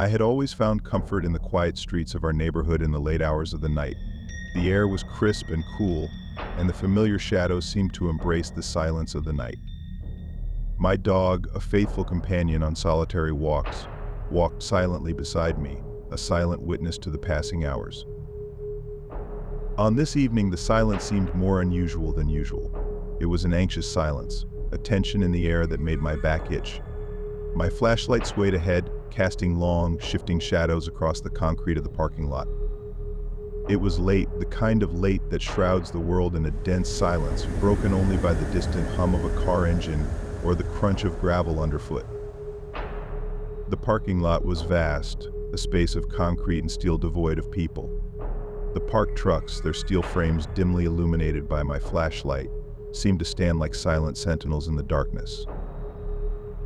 I had always found comfort in the quiet streets of our neighborhood in the late hours of the night. The air was crisp and cool, and the familiar shadows seemed to embrace the silence of the night. My dog, a faithful companion on solitary walks, walked silently beside me, a silent witness to the passing hours. On this evening, the silence seemed more unusual than usual. It was an anxious silence, a tension in the air that made my back itch. My flashlight swayed ahead, casting long, shifting shadows across the concrete of the parking lot. It was late, the kind of late that shrouds the world in a dense silence, broken only by the distant hum of a car engine or the crunch of gravel underfoot. The parking lot was vast, a space of concrete and steel devoid of people. The parked trucks, their steel frames dimly illuminated by my flashlight, seemed to stand like silent sentinels in the darkness.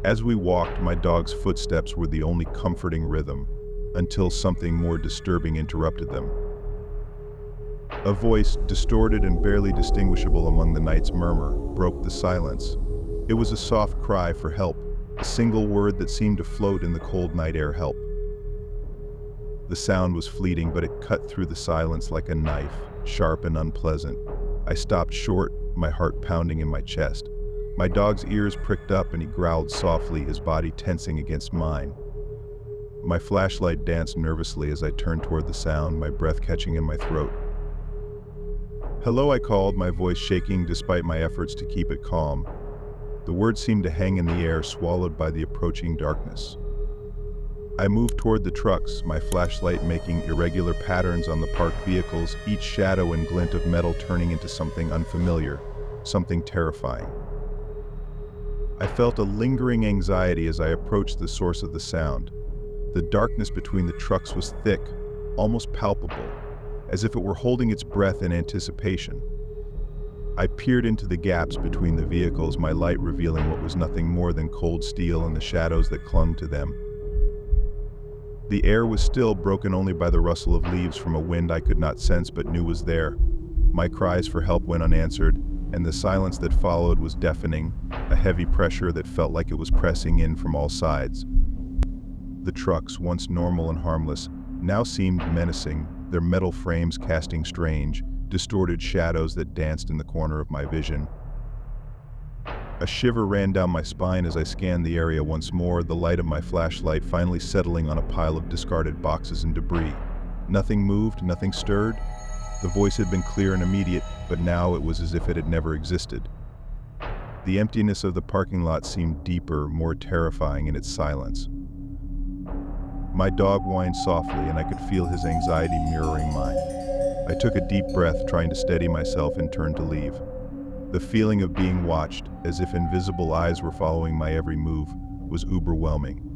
As we walked, my dog's footsteps were the only comforting rhythm, until something more disturbing interrupted them. A voice, distorted and barely distinguishable among the night's murmur, broke the silence. It was a soft cry for help, a single word that seemed to float in the cold night air: help. The sound was fleeting, but it cut through the silence like a knife, sharp and unpleasant. I stopped short, my heart pounding in my chest. My dog's ears pricked up and he growled softly, his body tensing against mine. My flashlight danced nervously as I turned toward the sound, my breath catching in my throat. "Hello," I called, my voice shaking despite my efforts to keep it calm. The words seemed to hang in the air, swallowed by the approaching darkness. I moved toward the trucks, my flashlight making irregular patterns on the parked vehicles, each shadow and glint of metal turning into something unfamiliar, something terrifying. I felt a lingering anxiety as I approached the source of the sound. The darkness between the trucks was thick, almost palpable, as if it were holding its breath in anticipation. I peered into the gaps between the vehicles, my light revealing what was nothing more than cold steel and the shadows that clung to them. The air was still, broken only by the rustle of leaves from a wind I could not sense but knew was there. My cries for help went unanswered, and the silence that followed was deafening, a heavy pressure that felt like it was pressing in from all sides. The trucks, once normal and harmless, now seemed menacing, their metal frames casting strange, distorted shadows that danced in the corner of my vision. A shiver ran down my spine as I scanned the area once more, the light of my flashlight finally settling on a pile of discarded boxes and debris. Nothing moved, nothing stirred. The voice had been clear and immediate, but now it was as if it had never existed. The emptiness of the parking lot seemed deeper, more terrifying in its silence. My dog whined softly, and I could feel his anxiety mirroring mine. I took a deep breath, trying to steady myself, and turned to leave. The feeling of being watched, as if invisible eyes were following my every move, was overwhelming.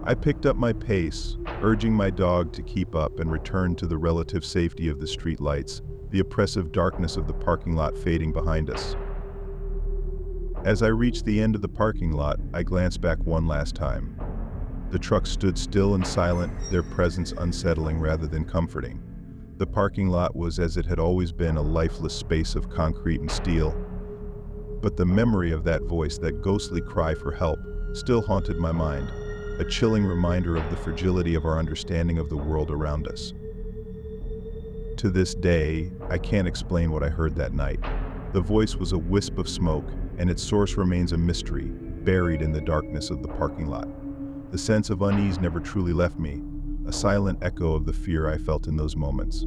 I picked up my pace, urging my dog to keep up, and returned to the relative safety of the street lights, the oppressive darkness of the parking lot fading behind us. As I reached the end of the parking lot, I glanced back one last time. The trucks stood still and silent, their presence unsettling rather than comforting. The parking lot was, as it had always been, a lifeless space of concrete and steel. But the memory of that voice, that ghostly cry for help, still haunted my mind, a chilling reminder of the fragility of our understanding of the world around us. To this day, I can't explain what I heard that night. The voice was a wisp of smoke, and its source remains a mystery, buried in the darkness of the parking lot. The sense of unease never truly left me, a silent echo of the fear I felt in those moments.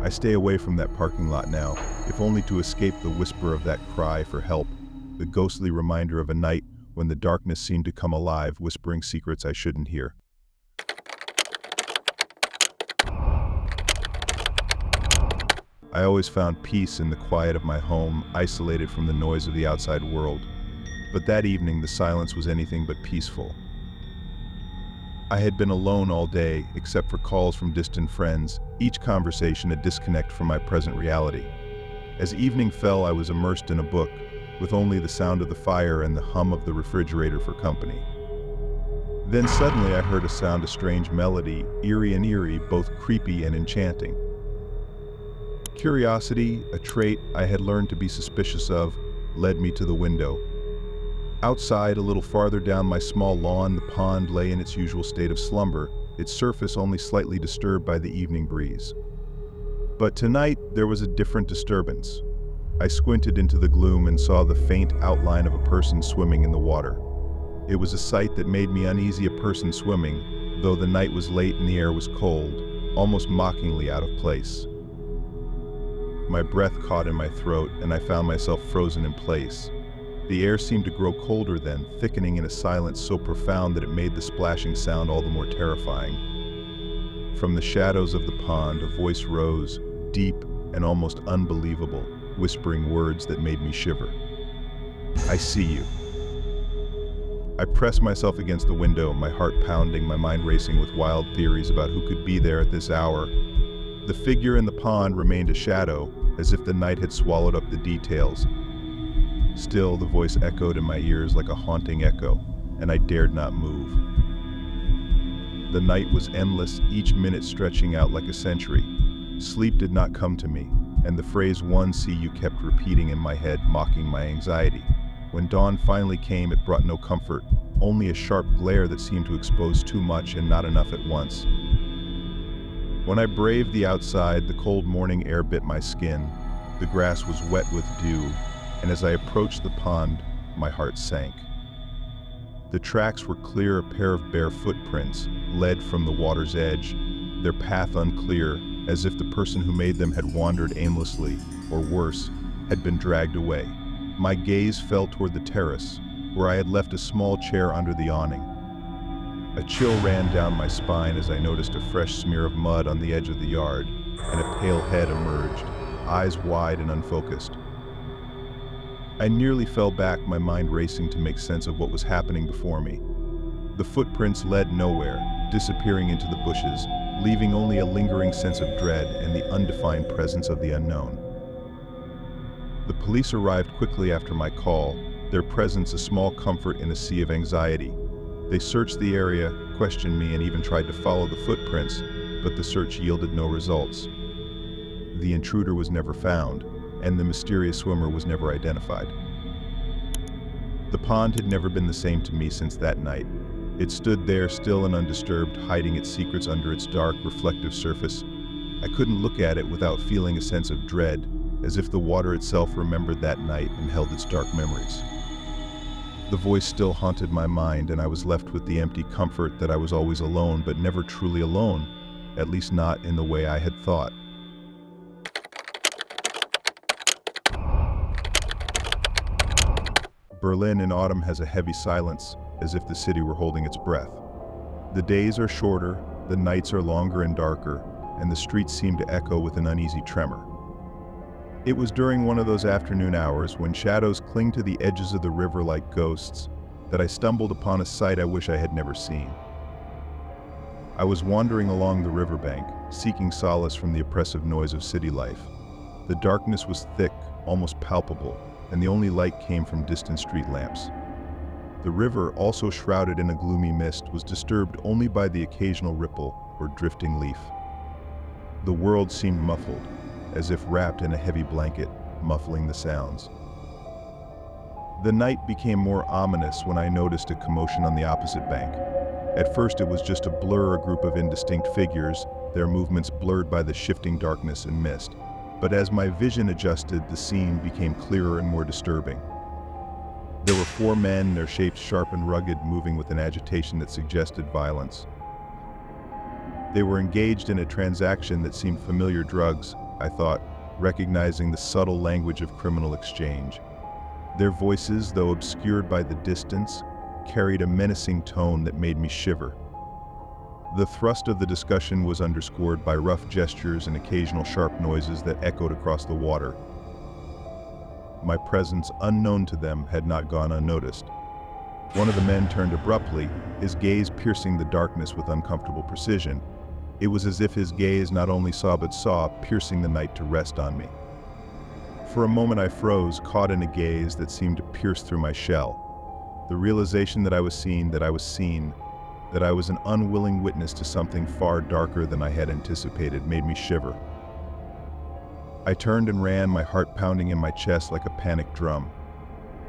I stay away from that parking lot now, if only to escape the whisper of that cry for help, the ghostly reminder of a night when the darkness seemed to come alive, whispering secrets I shouldn't hear. I always found peace in the quiet of my home, isolated from the noise of the outside world. But that evening, the silence was anything but peaceful. I had been alone all day, except for calls from distant friends, each conversation a disconnect from my present reality. As evening fell, I was immersed in a book, with only the sound of the fire and the hum of the refrigerator for company. Then suddenly I heard a sound, a strange melody, eerie, both creepy and enchanting. Curiosity, a trait I had learned to be suspicious of, led me to the window. Outside, a little farther down my small lawn, the pond lay in its usual state of slumber, its surface only slightly disturbed by the evening breeze. But tonight, there was a different disturbance. I squinted into the gloom and saw the faint outline of a person swimming in the water. It was a sight that made me uneasy, a person swimming, though the night was late and the air was cold, almost mockingly out of place. My breath caught in my throat, and I found myself frozen in place. The air seemed to grow colder then, thickening in a silence so profound that it made the splashing sound all the more terrifying. From the shadows of the pond, a voice rose, deep and almost unbelievable, whispering words that made me shiver. "I see you." I pressed myself against the window, my heart pounding, my mind racing with wild theories about who could be there at this hour. The figure in the pond remained a shadow, as if the night had swallowed up the details. Still, the voice echoed in my ears like a haunting echo, and I dared not move. The night was endless, each minute stretching out like a century. Sleep did not come to me, and the phrase "one see you" kept repeating in my head, mocking my anxiety. When dawn finally came, it brought no comfort, only a sharp glare that seemed to expose too much and not enough at once. When I braved the outside, the cold morning air bit my skin. The grass was wet with dew, and as I approached the pond, my heart sank. The tracks were clear, a pair of bare footprints, led from the water's edge, their path unclear, as if the person who made them had wandered aimlessly, or worse, had been dragged away. My gaze fell toward the terrace, where I had left a small chair under the awning. A chill ran down my spine as I noticed a fresh smear of mud on the edge of the yard, and a pale head emerged, eyes wide and unfocused. I nearly fell back, my mind racing to make sense of what was happening before me. The footprints led nowhere, disappearing into the bushes, leaving only a lingering sense of dread and the undefined presence of the unknown. The police arrived quickly after my call, their presence a small comfort in a sea of anxiety. They searched the area, questioned me, and even tried to follow the footprints, but the search yielded no results. The intruder was never found, and the mysterious swimmer was never identified. The pond had never been the same to me since that night. It stood there still and undisturbed, hiding its secrets under its dark, reflective surface. I couldn't look at it without feeling a sense of dread, as if the water itself remembered that night and held its dark memories. The voice still haunted my mind, and I was left with the empty comfort that I was always alone, but never truly alone, at least not in the way I had thought. Berlin in autumn has a heavy silence, as if the city were holding its breath. The days are shorter, the nights are longer and darker, and the streets seem to echo with an uneasy tremor. It was during one of those afternoon hours, when shadows cling to the edges of the river like ghosts, that I stumbled upon a sight I wish I had never seen. I was wandering along the riverbank, seeking solace from the oppressive noise of city life. The darkness was thick, almost palpable, and the only light came from distant street lamps. The river, also shrouded in a gloomy mist, was disturbed only by the occasional ripple or drifting leaf. The world seemed muffled, as if wrapped in a heavy blanket, muffling the sounds. The night became more ominous when I noticed a commotion on the opposite bank. At first it was just a blur, a group of indistinct figures, their movements blurred by the shifting darkness and mist. But as my vision adjusted, the scene became clearer and more disturbing. There were 4 men, their shapes sharp and rugged, moving with an agitation that suggested violence. They were engaged in a transaction that seemed familiar. Drugs, I thought, recognizing the subtle language of criminal exchange. Their voices, though obscured by the distance, carried a menacing tone that made me shiver. The thrust of the discussion was underscored by rough gestures and occasional sharp noises that echoed across the water. My presence, unknown to them, had not gone unnoticed. One of the men turned abruptly, his gaze piercing the darkness with uncomfortable precision. It was as if his gaze not only saw but saw, piercing the night to rest on me. For a moment I froze, caught in a gaze that seemed to pierce through my shell. The realization that I was seen, that I was seen, that I was an unwilling witness to something far darker than I had anticipated, made me shiver. I turned and ran, my heart pounding in my chest like a panicked drum.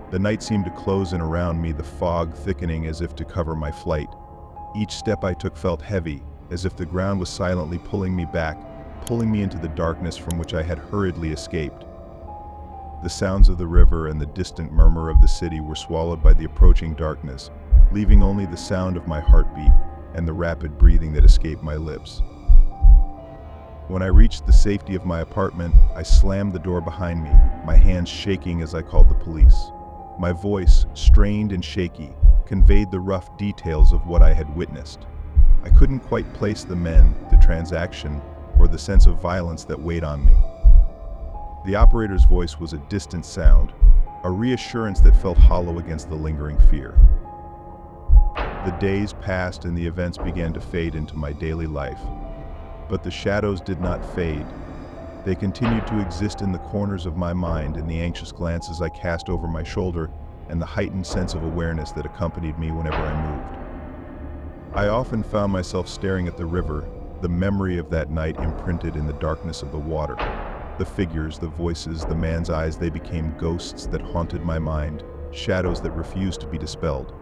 The night seemed to close in around me, the fog thickening as if to cover my flight. Each step I took felt heavy, as if the ground was silently pulling me back, pulling me into the darkness from which I had hurriedly escaped. The sounds of the river and the distant murmur of the city were swallowed by the approaching darkness, leaving only the sound of my heartbeat and the rapid breathing that escaped my lips. When I reached the safety of my apartment, I slammed the door behind me, my hands shaking as I called the police. My voice, strained and shaky, conveyed the rough details of what I had witnessed. I couldn't quite place the men, the transaction, or the sense of violence that weighed on me. The operator's voice was a distant sound, a reassurance that felt hollow against the lingering fear. The days passed and the events began to fade into my daily life. But the shadows did not fade. They continued to exist in the corners of my mind, in the anxious glances I cast over my shoulder and the heightened sense of awareness that accompanied me whenever I moved. I often found myself staring at the river, the memory of that night imprinted in the darkness of the water. The figures, the voices, the man's eyes, they became ghosts that haunted my mind, shadows that refused to be dispelled.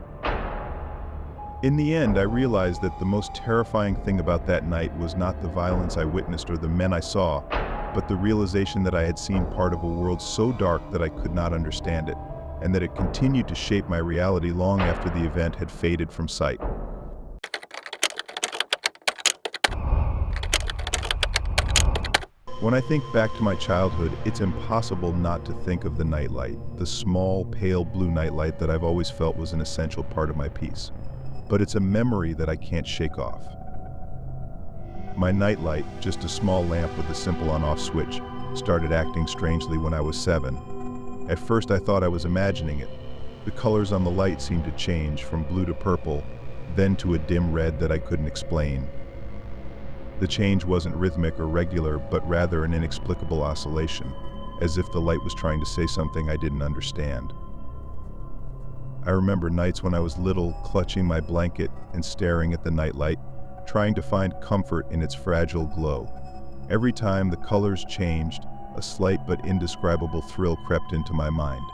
In the end, I realized that the most terrifying thing about that night was not the violence I witnessed or the men I saw, but the realization that I had seen part of a world so dark that I could not understand it, and that it continued to shape my reality long after the event had faded from sight. When I think back to my childhood, it's impossible not to think of the nightlight, the small, pale blue nightlight that I've always felt was an essential part of my peace. But it's a memory that I can't shake off. My nightlight, just a small lamp with a simple on-off switch, started acting strangely when I was 7. At first I thought I was imagining it. The colors on the light seemed to change from blue to purple, then to a dim red that I couldn't explain. The change wasn't rhythmic or regular, but rather an inexplicable oscillation, as if the light was trying to say something I didn't understand. I remember nights when I was little, clutching my blanket and staring at the nightlight, trying to find comfort in its fragile glow. Every time the colors changed, a slight but indescribable thrill crept into my mind.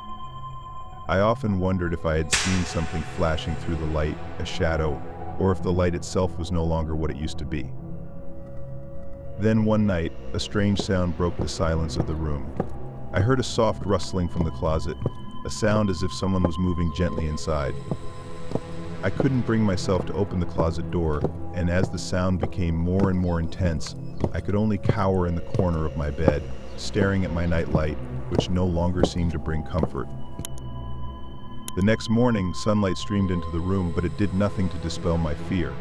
I often wondered if I had seen something flashing through the light, a shadow, or if the light itself was no longer what it used to be. Then one night, a strange sound broke the silence of the room. I heard a soft rustling from the closet, a sound as if someone was moving gently inside. I couldn't bring myself to open the closet door, and as the sound became more and more intense, I could only cower in the corner of my bed, staring at my nightlight, which no longer seemed to bring comfort. The next morning, sunlight streamed into the room, but it did nothing to dispel my fear.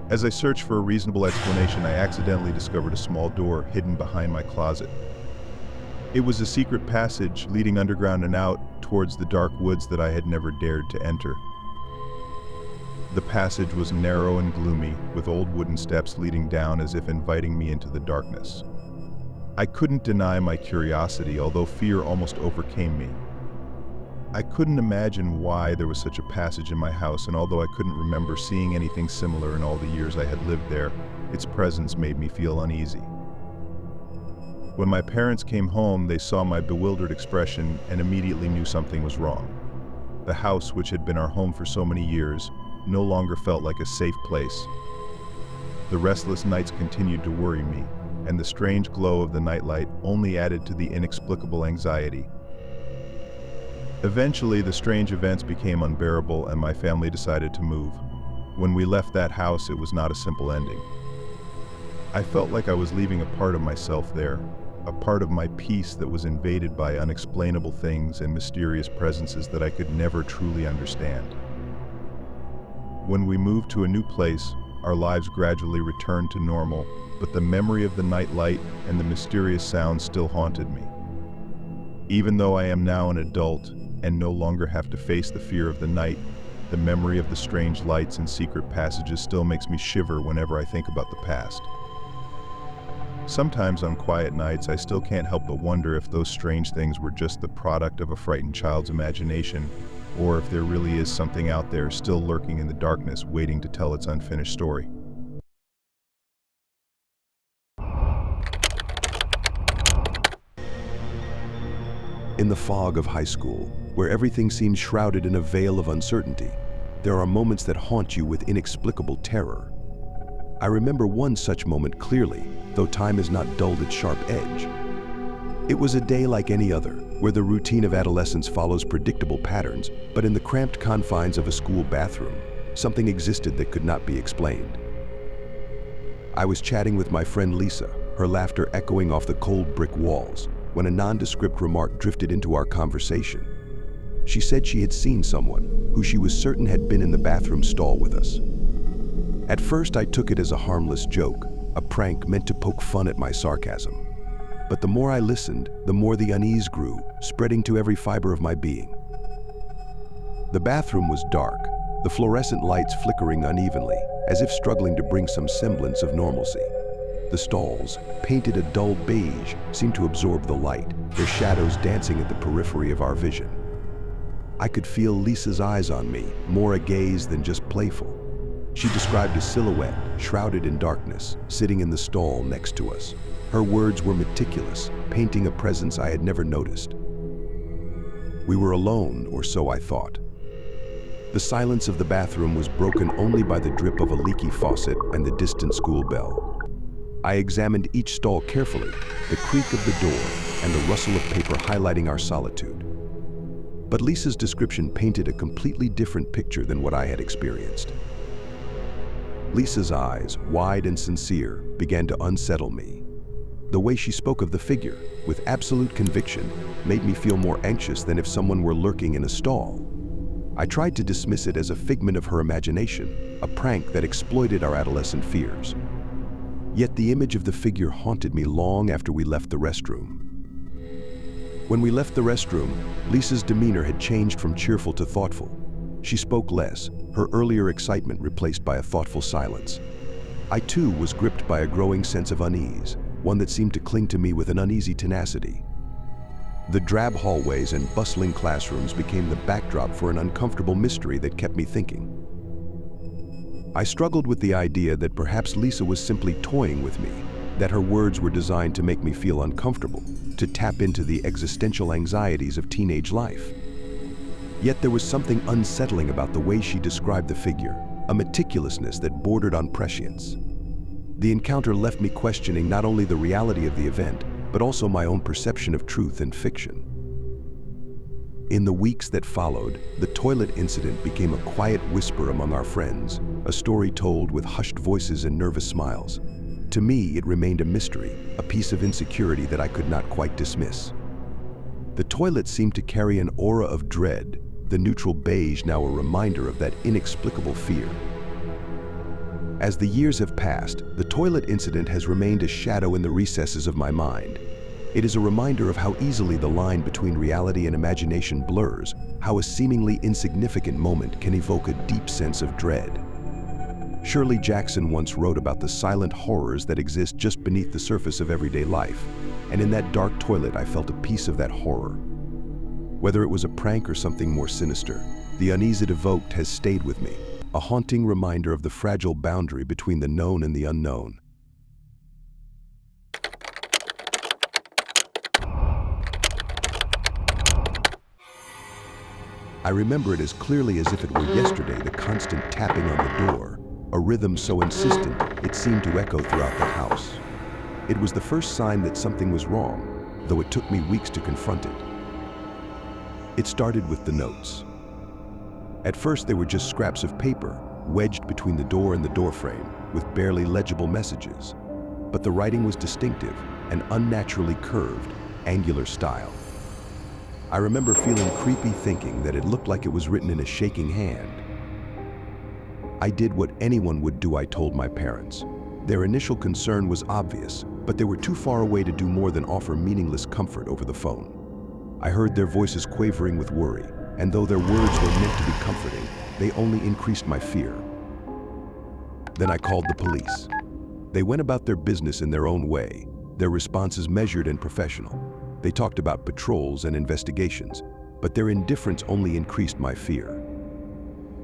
As I searched for a reasonable explanation, I accidentally discovered a small door hidden behind my closet. It was a secret passage leading underground and out towards the dark woods that I had never dared to enter. The passage was narrow and gloomy, with old wooden steps leading down as if inviting me into the darkness. I couldn't deny my curiosity, although fear almost overcame me. I couldn't imagine why there was such a passage in my house, and although I couldn't remember seeing anything similar in all the years I had lived there, its presence made me feel uneasy. When my parents came home, they saw my bewildered expression and immediately knew something was wrong. The house, which had been our home for so many years, no longer felt like a safe place. The restless nights continued to worry me, and the strange glow of the nightlight only added to the inexplicable anxiety. Eventually, the strange events became unbearable and my family decided to move. When we left that house, it was not a simple ending. I felt like I was leaving a part of myself there, a part of my peace that was invaded by unexplainable things and mysterious presences that I could never truly understand. When we moved to a new place, our lives gradually returned to normal, but the memory of the nightlight and the mysterious sounds still haunted me. Even though I am now an adult and no longer have to face the fear of the night, the memory of the strange lights and secret passages still makes me shiver whenever I think about the past. Sometimes on quiet nights, I still can't help but wonder if those strange things were just the product of a frightened child's imagination, or if there really is something out there still lurking in the darkness, waiting to tell its unfinished story. In the fog of high school, where everything seems shrouded in a veil of uncertainty, there are moments that haunt you with inexplicable terror. I remember one such moment clearly, though time has not dulled its sharp edge. It was a day like any other, where the routine of adolescence follows predictable patterns, but in the cramped confines of a school bathroom, something existed that could not be explained. I was chatting with my friend Lisa, her laughter echoing off the cold brick walls, when a nondescript remark drifted into our conversation. She said she had seen someone who she was certain had been in the bathroom stall with us. At first, I took it as a harmless joke, a prank meant to poke fun at my sarcasm. But the more I listened, the more the unease grew, spreading to every fiber of my being. The bathroom was dark, the fluorescent lights flickering unevenly, as if struggling to bring some semblance of normalcy. The stalls, painted a dull beige, seemed to absorb the light, their shadows dancing at the periphery of our vision. I could feel Lisa's eyes on me, more a gaze than just playful. She described a silhouette, shrouded in darkness, sitting in the stall next to us. Her words were meticulous, painting a presence I had never noticed. We were alone, or so I thought. The silence of the bathroom was broken only by the drip of a leaky faucet and the distant school bell. I examined each stall carefully, the creak of the door and the rustle of paper highlighting our solitude. But Lisa's description painted a completely different picture than what I had experienced. Lisa's eyes, wide and sincere, began to unsettle me. The way she spoke of the figure, with absolute conviction, made me feel more anxious than if someone were lurking in a stall. I tried to dismiss it as a figment of her imagination, a prank that exploited our adolescent fears. Yet the image of the figure haunted me long after we left the restroom. When we left the restroom, Lisa's demeanor had changed from cheerful to thoughtful. She spoke less, her earlier excitement replaced by a thoughtful silence. I too was gripped by a growing sense of unease, one that seemed to cling to me with an uneasy tenacity. The drab hallways and bustling classrooms became the backdrop for an uncomfortable mystery that kept me thinking. I struggled with the idea that perhaps Lisa was simply toying with me, that her words were designed to make me feel uncomfortable, to tap into the existential anxieties of teenage life. Yet there was something unsettling about the way she described the figure, a meticulousness that bordered on prescience. The encounter left me questioning not only the reality of the event, but also my own perception of truth and fiction. In the weeks that followed, the toilet incident became a quiet whisper among our friends, a story told with hushed voices and nervous smiles. To me, it remained a mystery, a piece of insecurity that I could not quite dismiss. The toilet seemed to carry an aura of dread, the neutral beige now a reminder of that inexplicable fear. As the years have passed, the toilet incident has remained a shadow in the recesses of my mind. It is a reminder of how easily the line between reality and imagination blurs, how a seemingly insignificant moment can evoke a deep sense of dread. Shirley Jackson once wrote about the silent horrors that exist just beneath the surface of everyday life, and in that dark toilet I felt a piece of that horror. Whether it was a prank or something more sinister, the unease it evoked has stayed with me, a haunting reminder of the fragile boundary between the known and the unknown. I remember it as clearly as if it were yesterday, the constant tapping on the door, a rhythm so insistent it seemed to echo throughout the house. It was the first sign that something was wrong, though it took me weeks to confront it. It started with the notes. At first they were just scraps of paper, wedged between the door and the doorframe, with barely legible messages. But the writing was distinctive, an unnaturally curved, angular style. I remember feeling creepy, thinking that it looked like it was written in a shaking hand. I did what anyone would do, I told my parents. Their initial concern was obvious, but they were too far away to do more than offer meaningless comfort over the phone. I heard their voices quavering with worry, and though their words were meant to be comforting, they only increased my fear. Then I called the police. They went about their business in their own way, their responses measured and professional. They talked about patrols and investigations, but their indifference only increased my fear.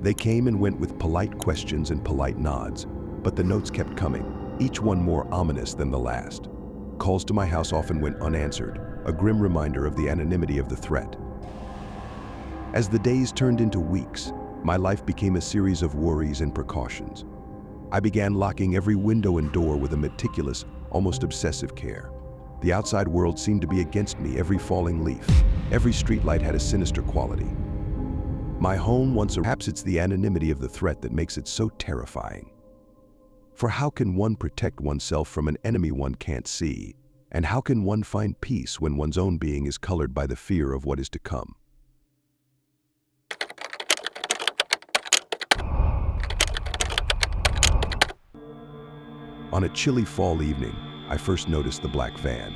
They came and went with polite questions and polite nods, but the notes kept coming, each one more ominous than the last. Calls to my house often went unanswered, a grim reminder of the anonymity of the threat. As the days turned into weeks, my life became a series of worries and precautions. I began locking every window and door with a meticulous, almost obsessive care. The outside world seemed to be against me, every falling leaf. Every streetlight had a sinister quality. My home perhaps it's the anonymity of the threat that makes it so terrifying. For how can one protect oneself from an enemy one can't see? And how can one find peace when one's own being is colored by the fear of what is to come? On a chilly fall evening, I first noticed the black van.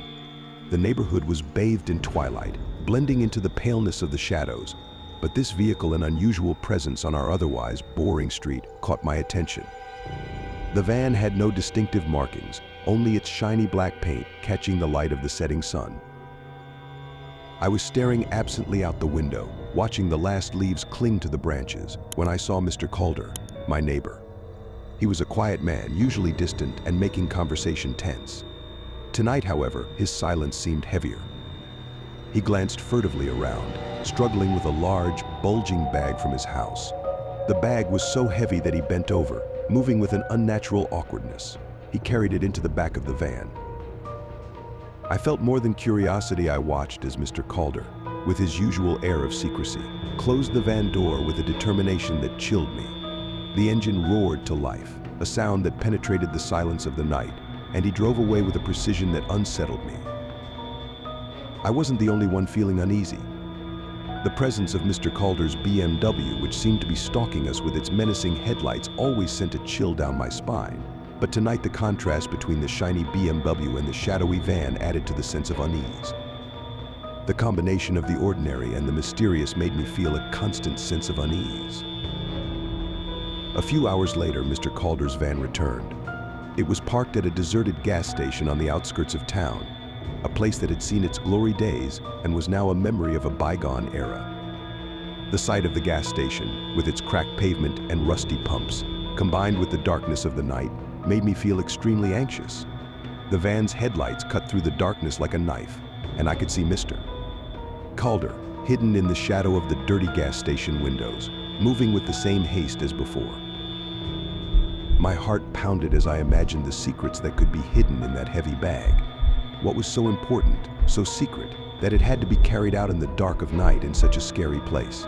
The neighborhood was bathed in twilight, blending into the paleness of the shadows, but this vehicle and unusual presence on our otherwise boring street caught my attention. The van had no distinctive markings, only its shiny black paint catching the light of the setting sun. I was staring absently out the window, watching the last leaves cling to the branches, when I saw Mr. Calder, my neighbor. He was a quiet man, usually distant and making conversation tense. Tonight, however, his silence seemed heavier. He glanced furtively around, struggling with a large, bulging bag from his house. The bag was so heavy that he bent over, moving with an unnatural awkwardness. He carried it into the back of the van. I felt more than curiosity. I watched as Mr. Calder, with his usual air of secrecy, closed the van door with a determination that chilled me. The engine roared to life, a sound that penetrated the silence of the night, and he drove away with a precision that unsettled me. I wasn't the only one feeling uneasy. The presence of Mr. Calder's BMW, which seemed to be stalking us with its menacing headlights, always sent a chill down my spine. But tonight the contrast between the shiny BMW and the shadowy van added to the sense of unease. The combination of the ordinary and the mysterious made me feel a constant sense of unease. A few hours later, Mr. Calder's van returned. It was parked at a deserted gas station on the outskirts of town, a place that had seen its glory days and was now a memory of a bygone era. The sight of the gas station, with its cracked pavement and rusty pumps, combined with the darkness of the night, made me feel extremely anxious. The van's headlights cut through the darkness like a knife, and I could see Mr. Calder, hidden in the shadow of the dirty gas station windows, moving with the same haste as before. My heart pounded as I imagined the secrets that could be hidden in that heavy bag. What was so important, so secret, that it had to be carried out in the dark of night in such a scary place?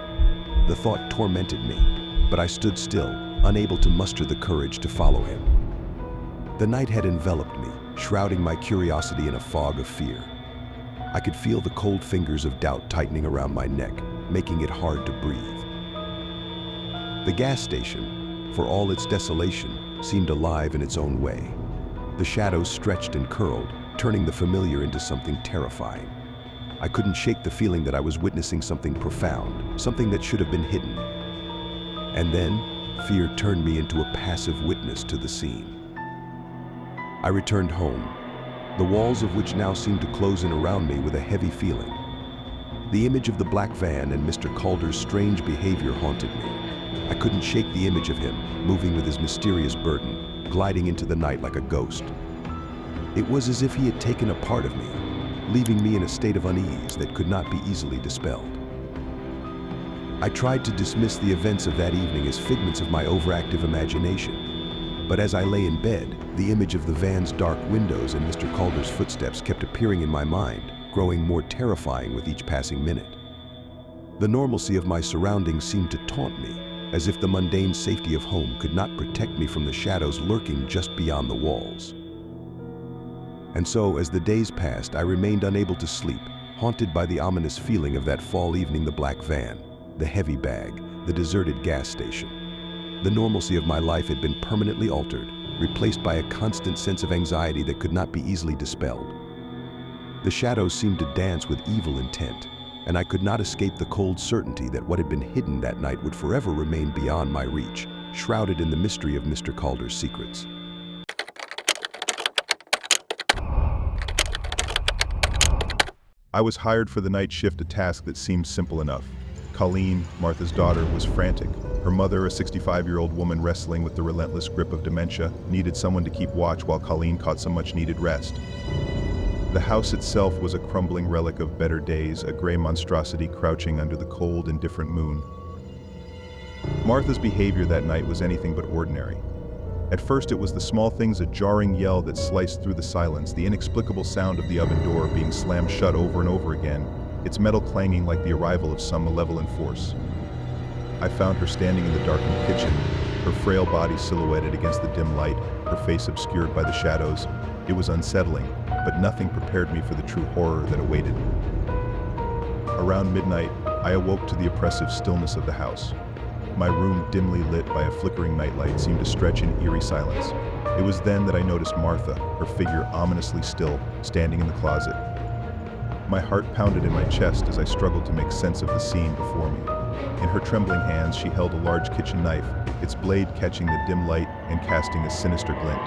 The thought tormented me, but I stood still, unable to muster the courage to follow him. The night had enveloped me, shrouding my curiosity in a fog of fear. I could feel the cold fingers of doubt tightening around my neck, making it hard to breathe. The gas station, for all its desolation, seemed alive in its own way. The shadows stretched and curled, turning the familiar into something terrifying. I couldn't shake the feeling that I was witnessing something profound, something that should have been hidden. And then, fear turned me into a passive witness to the scene. I returned home, the walls of which now seemed to close in around me with a heavy feeling. The image of the black van and Mr. Calder's strange behavior haunted me. I couldn't shake the image of him, moving with his mysterious burden, gliding into the night like a ghost. It was as if he had taken a part of me, leaving me in a state of unease that could not be easily dispelled. I tried to dismiss the events of that evening as figments of my overactive imagination. But as I lay in bed, the image of the van's dark windows and Mr. Calder's footsteps kept appearing in my mind, growing more terrifying with each passing minute. The normalcy of my surroundings seemed to taunt me, as if the mundane safety of home could not protect me from the shadows lurking just beyond the walls. And so, as the days passed, I remained unable to sleep, haunted by the ominous feeling of that fall evening, the black van, the heavy bag, the deserted gas station. The normalcy of my life had been permanently altered, replaced by a constant sense of anxiety that could not be easily dispelled. The shadows seemed to dance with evil intent, and I could not escape the cold certainty that what had been hidden that night would forever remain beyond my reach, shrouded in the mystery of Mr. Calder's secrets. I was hired for the night shift, a task that seemed simple enough. Colleen, Martha's daughter, was frantic. Her mother, a 65-year-old woman wrestling with the relentless grip of dementia, needed someone to keep watch while Colleen caught some much-needed rest. The house itself was a crumbling relic of better days, a gray monstrosity crouching under the cold, indifferent moon. Martha's behavior that night was anything but ordinary. At first it was the small things, a jarring yell that sliced through the silence, the inexplicable sound of the oven door being slammed shut over and over again, its metal clanging like the arrival of some malevolent force. I found her standing in the darkened kitchen, her frail body silhouetted against the dim light, her face obscured by the shadows. It was unsettling, but nothing prepared me for the true horror that awaited. Around midnight, I awoke to the oppressive stillness of the house. My room, dimly lit by a flickering nightlight, seemed to stretch in eerie silence. It was then that I noticed Martha, her figure ominously still, standing in the closet. My heart pounded in my chest as I struggled to make sense of the scene before me. In her trembling hands, she held a large kitchen knife, its blade catching the dim light and casting a sinister glint.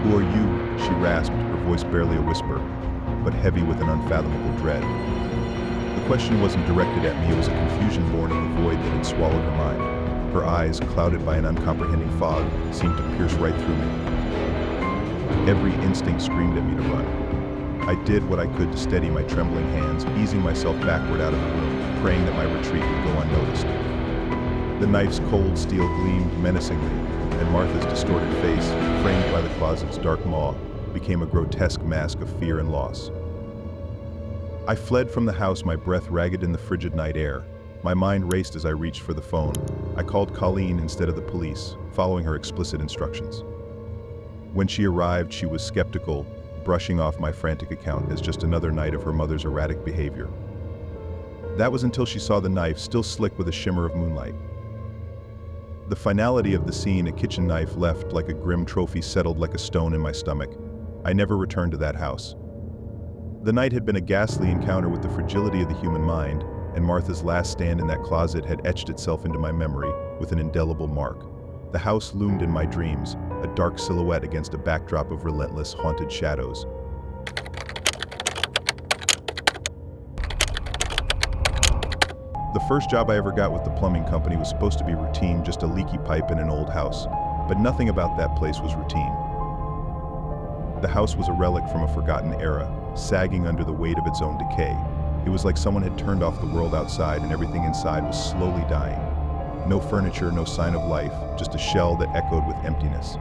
"Who are you?" she rasped, her voice barely a whisper, but heavy with an unfathomable dread. The question wasn't directed at me, it was a confusion born in the void that had swallowed her mind. Her eyes, clouded by an uncomprehending fog, seemed to pierce right through me. Every instinct screamed at me to run. I did what I could to steady my trembling hands, easing myself backward out of the room, praying that my retreat would go unnoticed. The knife's cold steel gleamed menacingly, and Martha's distorted face, framed by the closet's dark maw, became a grotesque mask of fear and loss. I fled from the house, my breath ragged in the frigid night air. My mind raced as I reached for the phone. I called Colleen instead of the police, following her explicit instructions. When she arrived, she was skeptical, brushing off my frantic account as just another night of her mother's erratic behavior. That was until she saw the knife, still slick with a shimmer of moonlight. The finality of the scene, a kitchen knife left like a grim trophy, settled like a stone in my stomach. I never returned to that house. The night had been a ghastly encounter with the fragility of the human mind, and Martha's last stand in that closet had etched itself into my memory with an indelible mark. The house loomed in my dreams, a dark silhouette against a backdrop of relentless, haunted shadows. The first job I ever got with the plumbing company was supposed to be routine, just a leaky pipe in an old house. But nothing about that place was routine. The house was a relic from a forgotten era, sagging under the weight of its own decay. It was like someone had turned off the world outside and everything inside was slowly dying. No furniture, no sign of life, just a shell that echoed with emptiness.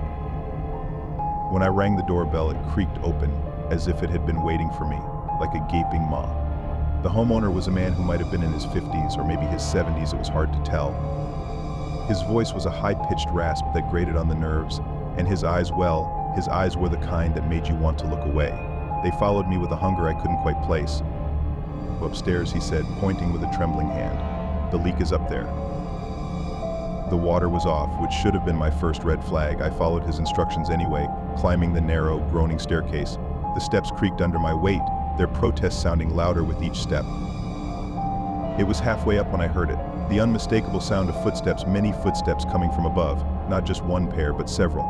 When I rang the doorbell, it creaked open, as if it had been waiting for me, like a gaping maw. The homeowner was a man who might have been in his 50s or maybe his 70s, it was hard to tell. His voice was a high-pitched rasp that grated on the nerves, and his eyes, well, his eyes were the kind that made you want to look away. They followed me with a hunger I couldn't quite place. "Upstairs," he said, pointing with a trembling hand. "The leak is up there." The water was off, which should have been my first red flag. I followed his instructions anyway, climbing the narrow, groaning staircase. The steps creaked under my weight, their protest sounding louder with each step. It was halfway up when I heard it, the unmistakable sound of footsteps, many footsteps coming from above, not just one pair, but several.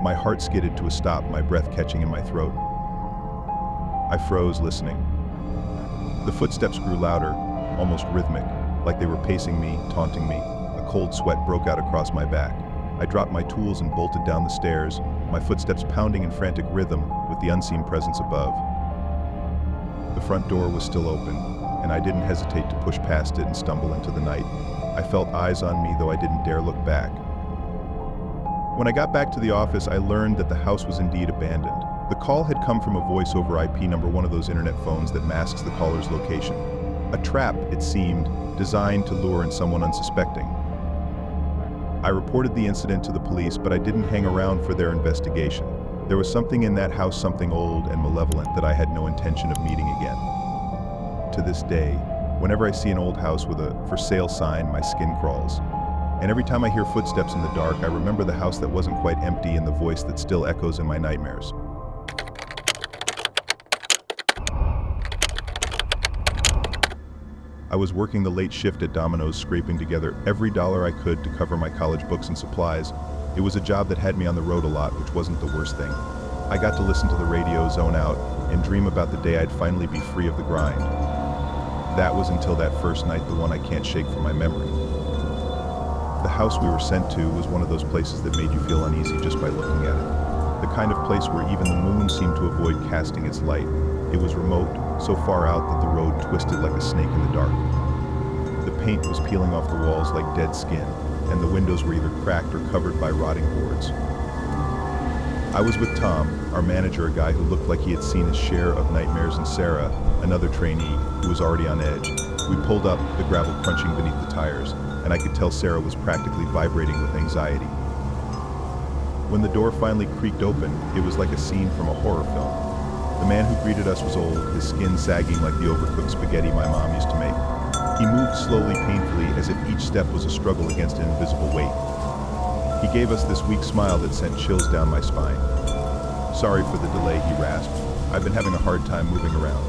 My heart skidded to a stop, my breath catching in my throat. I froze, listening. The footsteps grew louder, almost rhythmic, like they were pacing me, taunting me. A cold sweat broke out across my back. I dropped my tools and bolted down the stairs, my footsteps pounding in frantic rhythm with the unseen presence above. The front door was still open, and I didn't hesitate to push past it and stumble into the night. I felt eyes on me, though I didn't dare look back. When I got back to the office, I learned that the house was indeed abandoned. The call had come from a voice over IP number, one of those internet phones that masks the caller's location. A trap, it seemed, designed to lure in someone unsuspecting. I reported the incident to the police, but I didn't hang around for their investigation. There was something in that house, something old and malevolent that I had no intention of meeting again. To this day, whenever I see an old house with a "for sale" sign, my skin crawls. And every time I hear footsteps in the dark, I remember the house that wasn't quite empty and the voice that still echoes in my nightmares. I was working the late shift at Domino's, scraping together every dollar I could to cover my college books and supplies. It was a job that had me on the road a lot, which wasn't the worst thing. I got to listen to the radio, zone out, and dream about the day I'd finally be free of the grind. That was until that first night, the one I can't shake from my memory. The house we were sent to was one of those places that made you feel uneasy just by looking at it. The kind of place where even the moon seemed to avoid avoid casting its light. It was remote, so far out that the road twisted like a snake in the dark. The paint was peeling off the walls like dead skin, and the windows were either cracked or covered by rotting boards. I was with Tom, our manager, a guy who looked like he had seen his share of nightmares, and Sarah, another trainee, who was already on edge. We pulled up, the gravel crunching beneath the tires, and I could tell Sarah was practically vibrating with anxiety. When the door finally creaked open, it was like a scene from a horror film. The man who greeted us was old, his skin sagging like the overcooked spaghetti my mom used to make. He moved slowly, painfully, as if each step was a struggle against an invisible weight. He gave us this weak smile that sent chills down my spine. "Sorry for the delay," he rasped. "I've been having a hard time moving around."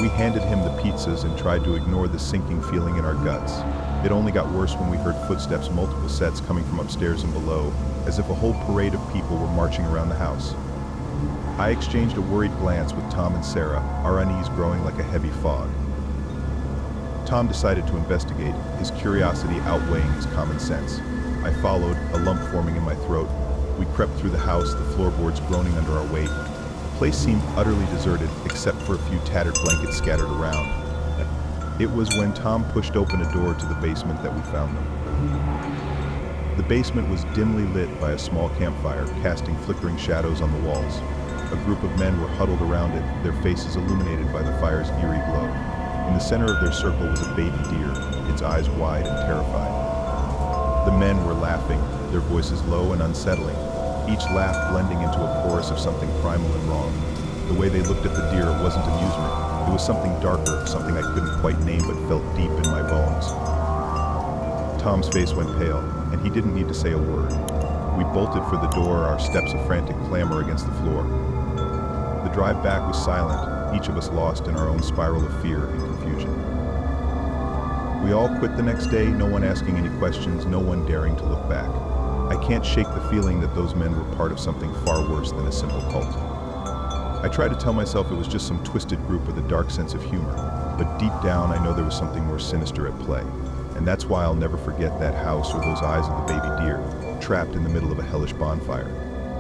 We handed him the pizzas and tried to ignore the sinking feeling in our guts. It only got worse when we heard footsteps, multiple sets coming from upstairs and below, as if a whole parade of people were marching around the house. I exchanged a worried glance with Tom and Sarah, our unease growing like a heavy fog. Tom decided to investigate, his curiosity outweighing his common sense. I followed, a lump forming in my throat. We crept through the house, the floorboards groaning under our weight. The place seemed utterly deserted, except for a few tattered blankets scattered around. It was when Tom pushed open a door to the basement that we found them. The basement was dimly lit by a small campfire, casting flickering shadows on the walls. A group of men were huddled around it, their faces illuminated by the fire's eerie glow. In the center of their circle was a baby deer, its eyes wide and terrified. The men were laughing, their voices low and unsettling, each laugh blending into a chorus of something primal and wrong. The way they looked at the deer wasn't amusement. It was something darker, something I couldn't quite name but felt deep in my bones. Tom's face went pale, and he didn't need to say a word. We bolted for the door, our steps a frantic clamor against the floor. The drive back was silent, each of us lost in our own spiral of fear and confusion. We all quit the next day, no one asking any questions, no one daring to look back. I can't shake the feeling that those men were part of something far worse than a simple cult. I tried to tell myself it was just some twisted group with a dark sense of humor, but deep down I know there was something more sinister at play. And that's why I'll never forget that house or those eyes of the baby deer, trapped in the middle of a hellish bonfire.